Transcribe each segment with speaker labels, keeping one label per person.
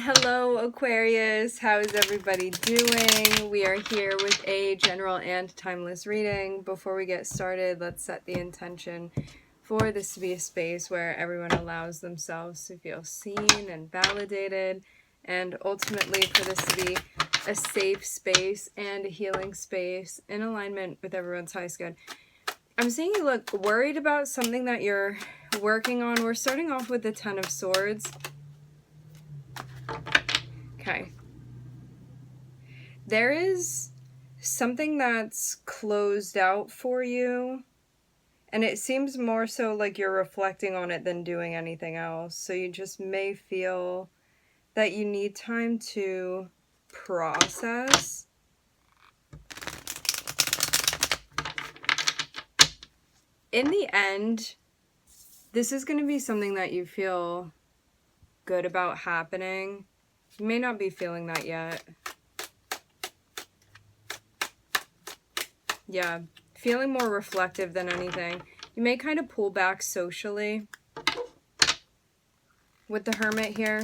Speaker 1: Hello Aquarius, how is everybody doing? We are here with a general and timeless reading. Before we get started, let's set the intention for this to be a space where everyone allows themselves to feel seen and validated, and ultimately for this to be a safe space and a healing space in alignment with everyone's highest good. I'm seeing you look worried about something that you're working on. We're starting off with the Ten of Swords. Okay. There is something that's closed out for you, and it seems more so like you're reflecting on it than doing anything else. So you just may feel that you need time to process. In the end, this is going to be something that you feel good about happening. You may not be feeling that yet. Yeah, feeling more reflective than anything. You may kind of pull back socially with the Hermit here.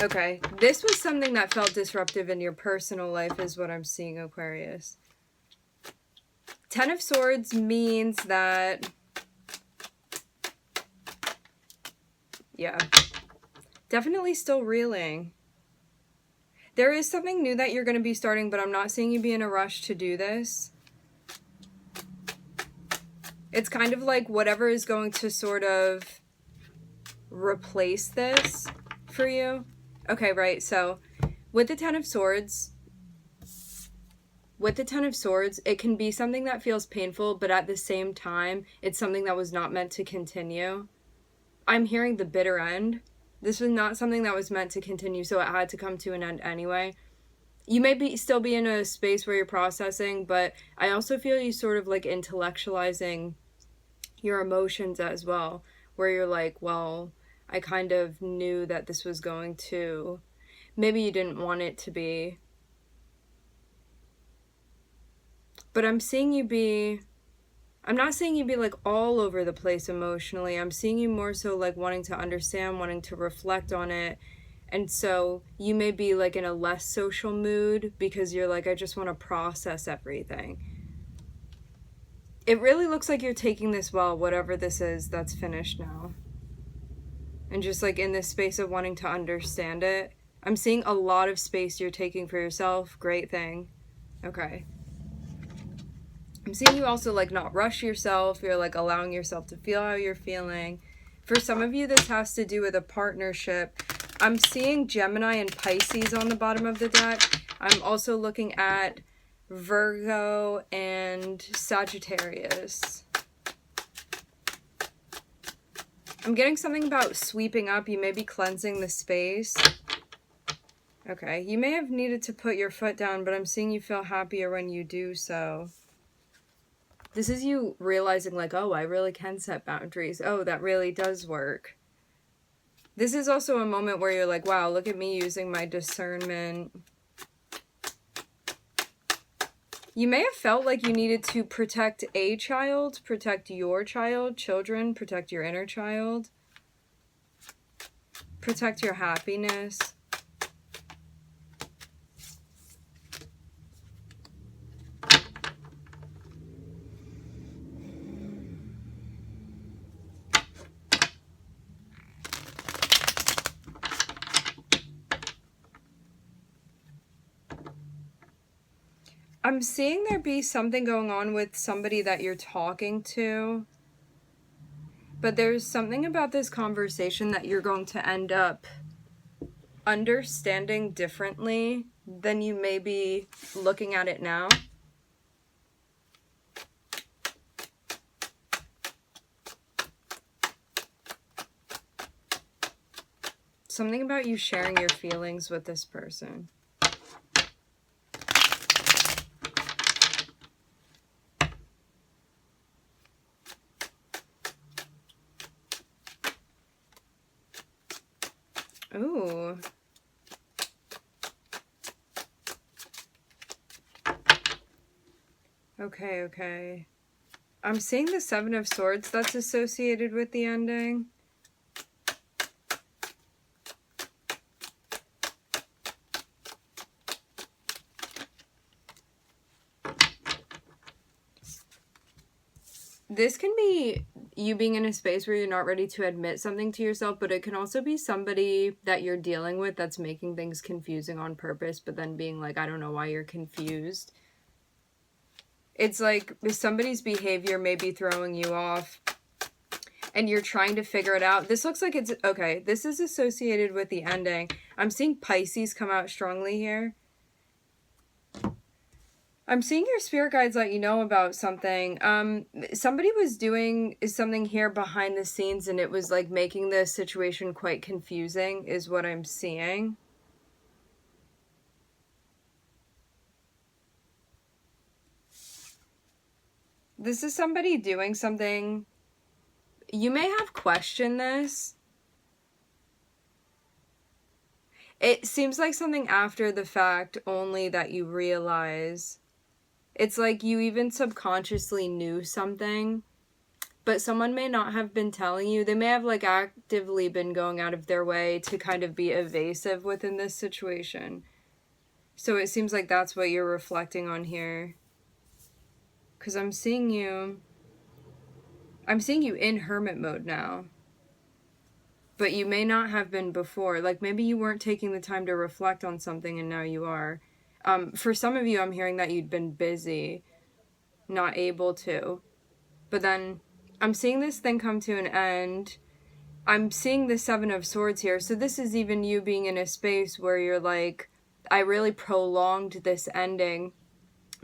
Speaker 1: Okay, this was something that felt disruptive in your personal life is what I'm seeing, Aquarius. Ten of Swords means that, yeah, definitely still reeling. There is something new that you're going to be starting, but I'm not seeing you be in a rush to do this. It's kind of like whatever is going to sort of replace this for you. Okay, right, so with the Ten of Swords, it can be something that feels painful, but at the same time, it's something that was not meant to continue. I'm hearing the bitter end. This was not something that was meant to continue, so it had to come to an end anyway. You may still be in a space where you're processing, but I also feel you sort of like intellectualizing your emotions as well, where you're like, well, I kind of knew that this was going to, maybe you didn't want it to be, but I'm seeing you be, I'm not seeing you be like all over the place emotionally. I'm seeing you more so like wanting to understand, wanting to reflect on it. And so you may be like in a less social mood because you're like, I just want to process everything. It really looks like you're taking this well, whatever this is that's finished now. And just like in this space of wanting to understand it. I'm seeing a lot of space you're taking for yourself. Great thing. Okay. I'm seeing you also like not rush yourself. You're like allowing yourself to feel how you're feeling. For some of you, this has to do with a partnership. I'm seeing Gemini and Pisces on the bottom of the deck. I'm also looking at Virgo and Sagittarius. I'm getting something about sweeping up. You may be cleansing the space. Okay, you may have needed to put your foot down, but I'm seeing you feel happier when you do so. This is you realizing like, oh, I really can set boundaries. Oh, that really does work. This is also a moment where you're like, wow, look at me using my discernment. You may have felt like you needed to protect a child, protect your child, children, protect your inner child, protect your happiness. I'm seeing there be something going on with somebody that you're talking to, but there's something about this conversation that you're going to end up understanding differently than you may be looking at it now. Something about you sharing your feelings with this person. Ooh. Okay, okay. I'm seeing the Seven of Swords that's associated with the ending. This can be you being in a space where you're not ready to admit something to yourself, but it can also be somebody that you're dealing with that's making things confusing on purpose, but then being like, I don't know why you're confused. It's like somebody's behavior may be throwing you off and you're trying to figure it out. This looks like it's, okay, this is associated with the ending. I'm seeing Pisces come out strongly here. I'm seeing your spirit guides let you know about something. Somebody was doing something here behind the scenes and it was like making the situation quite confusing is what I'm seeing. This is somebody doing something. You may have questioned this. It seems like something after the fact only that you realize. It's like you even subconsciously knew something, but someone may not have been telling you. They may have like actively been going out of their way to kind of be evasive within this situation. So it seems like that's what you're reflecting on here. Because I'm seeing you in hermit mode now. But you may not have been before. Like maybe you weren't taking the time to reflect on something and now you are. For some of you, I'm hearing that you'd been busy, not able to. But then I'm seeing this thing come to an end. I'm seeing the Seven of Swords here. So this is even you being in a space where you're like, I really prolonged this ending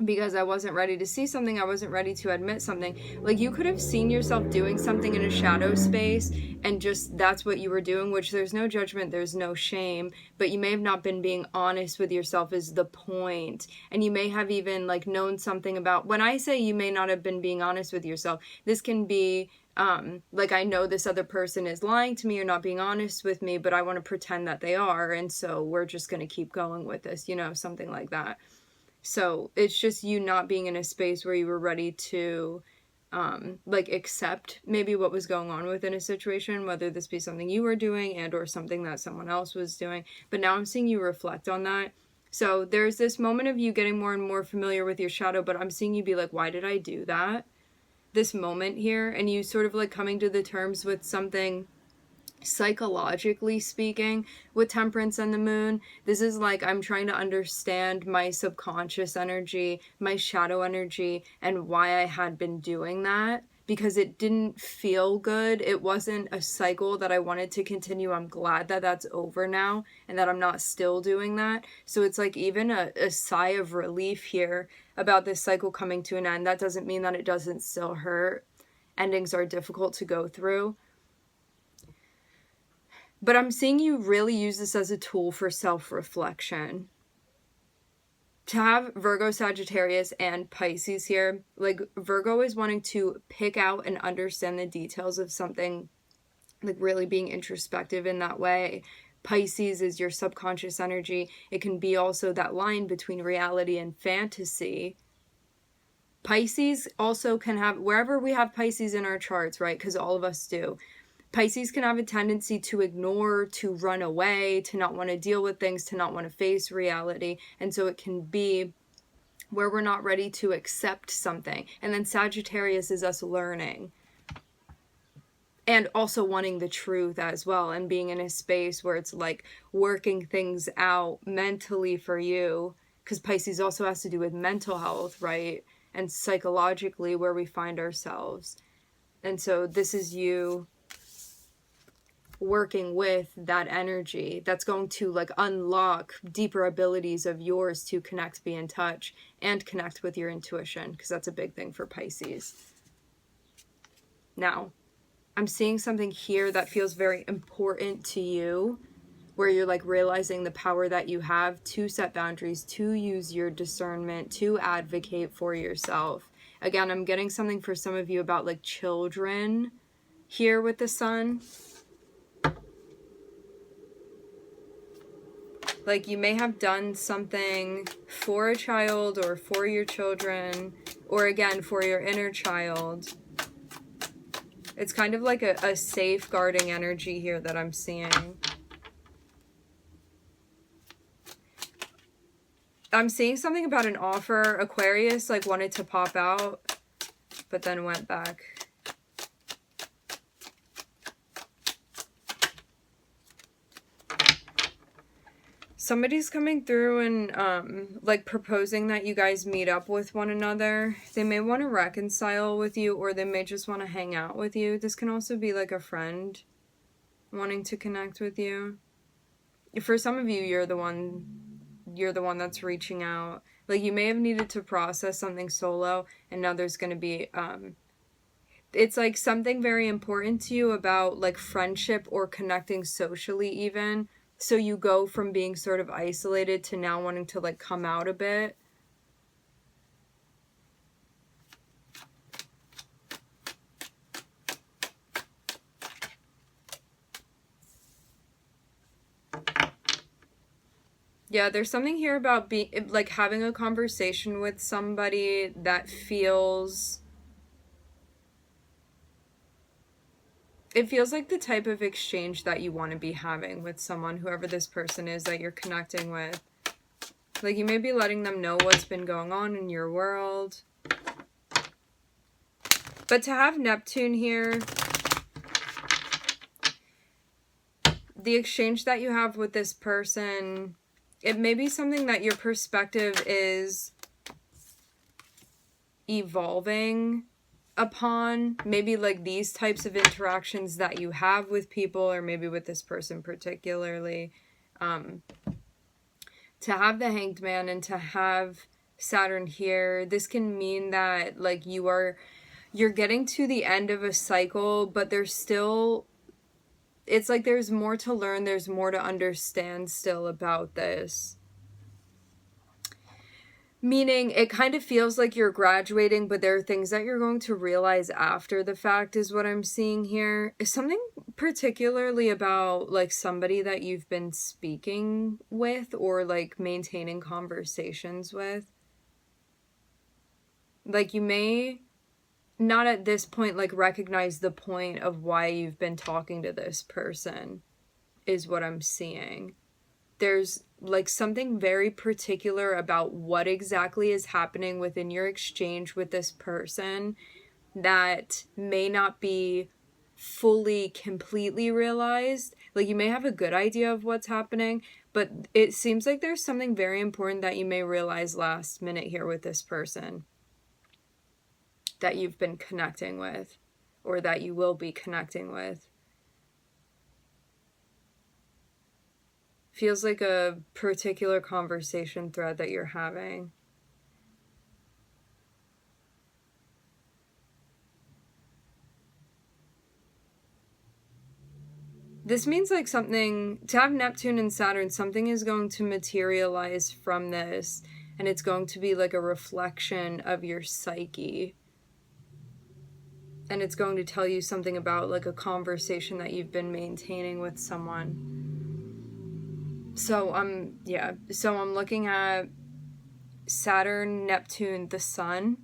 Speaker 1: because I wasn't ready to see something. I wasn't ready to admit something. Like you could have seen yourself doing something in a shadow space and just that's what you were doing, which there's no judgment, there's no shame, but you may have not been being honest with yourself is the point. And you may have even like known something about, when I say you may not have been being honest with yourself, this can be like I know this other person is lying to me or not being honest with me, but I want to pretend that they are. And so we're just going to keep going with this, you know, something like that. So it's just you not being in a space where you were ready to like accept maybe what was going on within a situation, whether this be something you were doing and or something that someone else was doing. But now I'm seeing you reflect on that. So there's this moment of you getting more and more familiar with your shadow, but I'm seeing you be like, why did I do that? This moment here, and you sort of like coming to the terms with something psychologically speaking with Temperance and the Moon. This is like I'm trying to understand my subconscious energy, my shadow energy, and why I had been doing that, because it didn't feel good. It wasn't a cycle that I wanted to continue. I'm glad that that's over now and that I'm not still doing that. So it's like even a sigh of relief here about this cycle coming to an end. That doesn't mean that it doesn't still hurt. Endings are difficult to go through. But I'm seeing you really use this as a tool for self-reflection. To have Virgo, Sagittarius, and Pisces here, like Virgo is wanting to pick out and understand the details of something, like really being introspective in that way. Pisces is your subconscious energy. It can be also that line between reality and fantasy. Pisces also can have, wherever we have Pisces in our charts, right? Because all of us do. Pisces can have a tendency to ignore, to run away, to not want to deal with things, to not want to face reality. And so it can be where we're not ready to accept something. And then Sagittarius is us learning. And also wanting the truth as well. And being in a space where it's like working things out mentally for you. Because Pisces also has to do with mental health, right? And psychologically where we find ourselves. And so this is you working with that energy that's going to like unlock deeper abilities of yours to connect, be in touch, and connect with your intuition, because that's a big thing for Pisces. Now, I'm seeing something here that feels very important to you, where you're like realizing the power that you have to set boundaries, to use your discernment, to advocate for yourself. Again, I'm getting something for some of you about like children here with the Sun. Like you may have done something for a child or for your children, or again, for your inner child. It's kind of like a safeguarding energy here that I'm seeing. I'm seeing something about an offer. Aquarius like wanted to pop out, but then went back Somebody's coming through and, like, proposing that you guys meet up with one another. They may want to reconcile with you, or they may just want to hang out with you. This can also be, like, a friend wanting to connect with you. For some of you, you're the one that's reaching out. Like, you may have needed to process something solo, and now there's going to be, it's, like, something very important to you about, like, friendship or connecting socially even. So you go from being sort of isolated to now wanting to, like, come out a bit. Yeah, there's something here about being, like, having a conversation with somebody that feels... It feels like the type of exchange that you want to be having with someone, whoever this person is that you're connecting with. Like, you may be letting them know what's been going on in your world. But to have Neptune here, the exchange that you have with this person, it may be something that your perspective is evolving upon. Maybe like these types of interactions that you have with people, or maybe with this person particularly. To have the Hanged Man and to have Saturn here, this can mean that, like, you're getting to the end of a cycle, but there's still, it's like there's more to learn, there's more to understand still about this. Meaning, it kind of feels like you're graduating, but there are things that you're going to realize after the fact, is what I'm seeing here. Is something particularly about, like, somebody that you've been speaking with or, like, maintaining conversations with. Like, you may not at this point, like, recognize the point of why you've been talking to this person, is what I'm seeing. There's, like, something very particular about what exactly is happening within your exchange with this person that may not be fully, completely realized. Like, you may have a good idea of what's happening, but it seems like there's something very important that you may realize last minute here with this person that you've been connecting with, or that you will be connecting with. Feels like a particular conversation thread that you're having. This means, like, something, to have Neptune and Saturn, something is going to materialize from this, and it's going to be like a reflection of your psyche. And it's going to tell you something about, like, a conversation that you've been maintaining with someone. So, I'm looking at Saturn, Neptune, the Sun.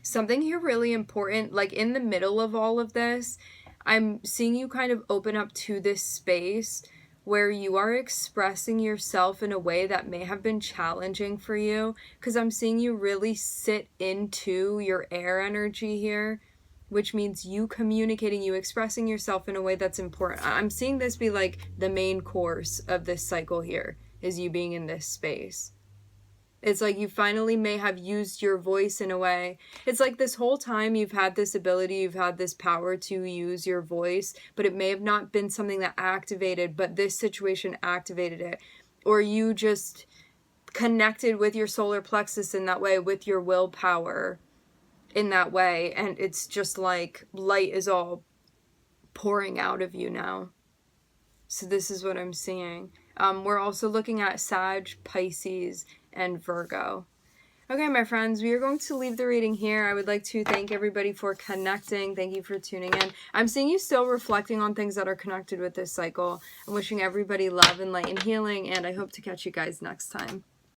Speaker 1: Something here really important, like, in the middle of all of this, I'm seeing you kind of open up to this space where you are expressing yourself in a way that may have been challenging for you, because I'm seeing you really sit into your air energy here, which means you communicating, you expressing yourself in a way that's important. I'm seeing this be like the main course of this cycle here, is you being in this space. It's like you finally may have used your voice in a way. It's like this whole time you've had this ability, you've had this power to use your voice, but it may have not been something that activated, but this situation activated it. Or you just connected with your solar plexus in that way, with your willpower in that way, and it's just like light is all pouring out of you now. So this is what I'm seeing. We're also looking at Sag, Pisces, and Virgo. Okay, my friends, we are going to leave the reading here. I would like to thank everybody for connecting. Thank you for tuning in. I'm seeing you still reflecting on things that are connected with this cycle. I'm wishing everybody love and light and healing, and I hope to catch you guys next time.